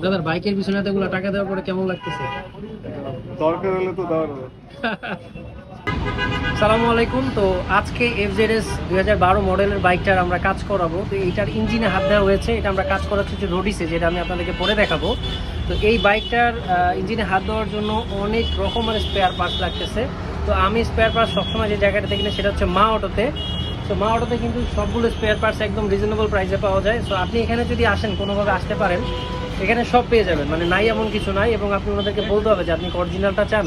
দাদার বাইকের পিছনে এতগুলো টাকা দেওয়ার পরে কেমন লাগতেছে? দরকার হলে তো দেওয়ার। সালামু আলাইকুম। তো আজকে FZS 2012 মডেলের বাইকটার আমরা কাজ করাবো। তো এইটার ইঞ্জিনে হাত দেওয়া হয়েছে, এটা আমরা কাজ করাচ্ছি যে রোডিসে, যেটা আমি আপনাদেরকে পরে দেখাবো। তো এই বাইকটার ইঞ্জিনে হাত দেওয়ার জন্য অনেক রকমের স্পেয়ার পার্টস লাগতেছে। তো আমি স্পেয়ার পার্টস সবসময় যে জায়গাটাতে কিনে সেটা হচ্ছে মা অটোতে। তো মা অটোতে কিন্তু সবগুলো স্পেয়ার পার্টস একদম রিজনেবল প্রাইসে পাওয়া যায়। সো আপনি এখানে যদি আসেন, কোনোভাবে আসতে পারেন, এখানে সব পেয়ে যাবেন, মানে নাই এমন কিছু নাই। এবং আপনি ওনাদেরকে বলতে হবে যে আপনি অরিজিনালটা চান,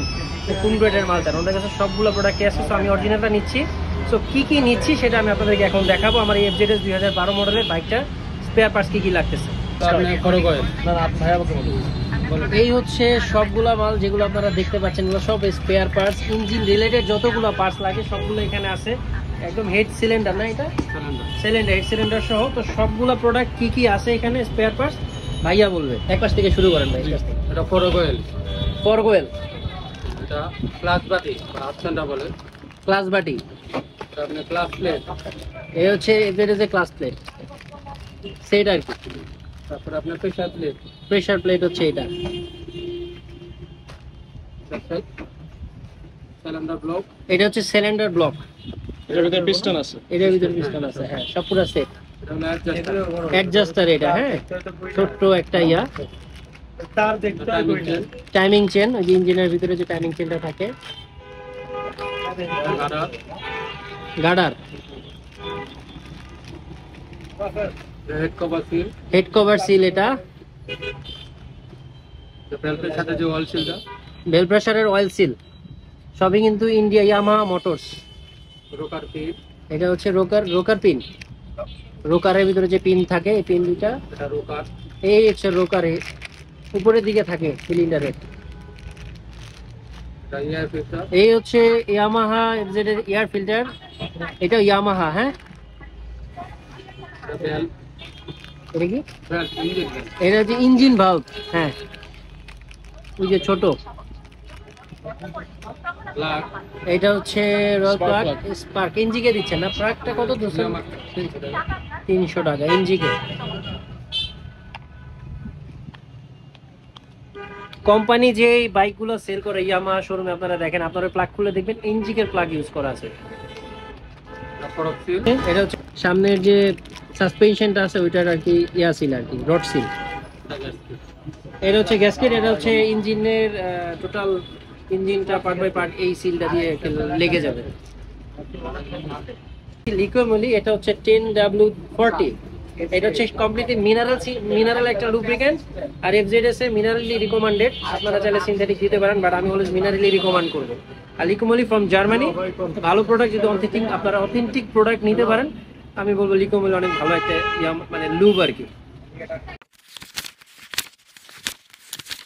কোন গ্রেডের মাল চান। ওদের কাছে সবগুলো প্রোডাক্টই আছে। সো আমি অরিজিনালটা নিচ্ছি। সো কী কী নিচ্ছি সেটা আমি আপনাদেরকে এখন দেখাবো। আমার এই FZS 2012 মডেলের বাইকটার স্পেয়ার পার্টস কী কী লাগতেছে। এই হচ্ছে সবগুলা মাল যেগুলো আপনারা দেখতে পাচ্ছেন, এগুলো সব স্পেয়ার পার্টস, ইঞ্জিন রিলেটেড যতগুলো পার্টস লাগে সবগুলো এখানে আছে। একদম হেড সিলিন্ডার, না এটা সিলিন্ডার, হেড সিলিন্ডার সহ। তো সবগুলো প্রোডাক্ট কি কি আছে এখানে স্পেয়ার পার্টস ভাইয়া বলবে। এক পাশ থেকে শুরু করেন ভাই। এটা ফরগোয়েল, ফরগোয়েল, এটা ক্লাস বাটি বা আপসান্ডা বলে, ক্লাস বাটি, এটা আপনি ক্লাস প্লেট, এই হচ্ছে এদের যে ক্লাস প্লেট সেট আর কি। তারপরে আপনার প্রেসার প্লেট, প্রেসার প্লেট হচ্ছে এটা। সিলিন্ডার ব্লক, এটা হচ্ছে সিলিন্ডার ব্লক, এটার ভিতরে পিস্টন আছে, এটার ভিতরে পিস্টন আছে। হ্যাঁ, সব পুরো সেট। এটা হলো অ্যাডজাস্টার, অ্যাডজাস্টার এটা। হ্যাঁ, ছোট্ট একটা ইয়া তার দেখতে হবে, টাইমিং চেন, ওই যে ইঞ্জিনের ভিতরে যে টাইমিং চেনটা থাকে। Girder, girder, head cover seal, head cover seal, এটা বেল্টের সাথে যে অয়েল সিলটা, বেল প্রেসারের অয়েল সিল, সবই কিন্তু India Yamaha motors. Rocker pin, এটা হচ্ছে রোকার পিন, রোকারের ভিতরে যে পিন থাকে এই পিন দুইটা। এটা রোকার, এই হচ্ছে রোকারে উপরের দিকে থাকে সিলিন্ডারে। এটা এয়ার ফিল্টার, এই হচ্ছে ইয়ামাহা FZ এর এয়ার ফিল্টার, এটা ইয়ামাহা। হ্যাঁ, এটা বেল্ট, এটা কি? বেল্ট ইঞ্জিন বেল্ট, এটা হচ্ছে ইঞ্জিন ভালভ। হ্যাঁ, ওই যে ছোট, প্লাগ, এটা হচ্ছে রয়্যাল প্লাগ স্পার্ক। এনজিকে দিচ্ছেন না? প্লাগটা কত দিচ্ছে? 300 টাকা এনজিকে। কোম্পানি যে বাইকগুলো সেল করে ইয়ামাহা শোরুমে আপনারা দেখেন, আপনারা প্লাগ খুলে দেখবেন এনজিকের প্লাগ ইউজ করা আছে। এটা হচ্ছে সামনের যে সাসপেনশনটা আছে ওইটার আর কি ইয়া সিল আর কি, রড সিল। এটা হচ্ছে গ্যাসকেট, এটা হচ্ছে ইঞ্জিনের টোটাল ইঞ্জিনটা পার্ট বাই পার্ট এই সিলটা দিয়ে লেগে যাবে। লিকুইমলি, এটা হচ্ছে 10W40, এটা হচ্ছে কমপ্লিটলি মিনারেল একটা লুব্রিকেন্ট। আর FZS এ মিনারেলি রিকমেন্ডেড, আপনারা চাইলে সিনথেটিক দিতে পারেন, বাট আমি অলওয়েজ মিনারেলি রিকমেন্ড করবো। আর লিকুইমলি ফ্রম জার্মানি, ভালো প্রোডাক্ট। যদি আপনারা অথেন্টিক প্রোডাক্ট নিতে পারেন, আমি বলবো লিকুইমলি অনেক ভালো একটা মানে লুব আর কি।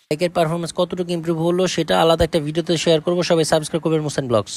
বাইকের পারফরমেন্স কতটুকু ইমপ্রুভ হলো সেটা আলাদা একটা ভিডিওতে শেয়ার করবো। সবাই সাবস্ক্রাইব করবেন মুসান ব্লগস।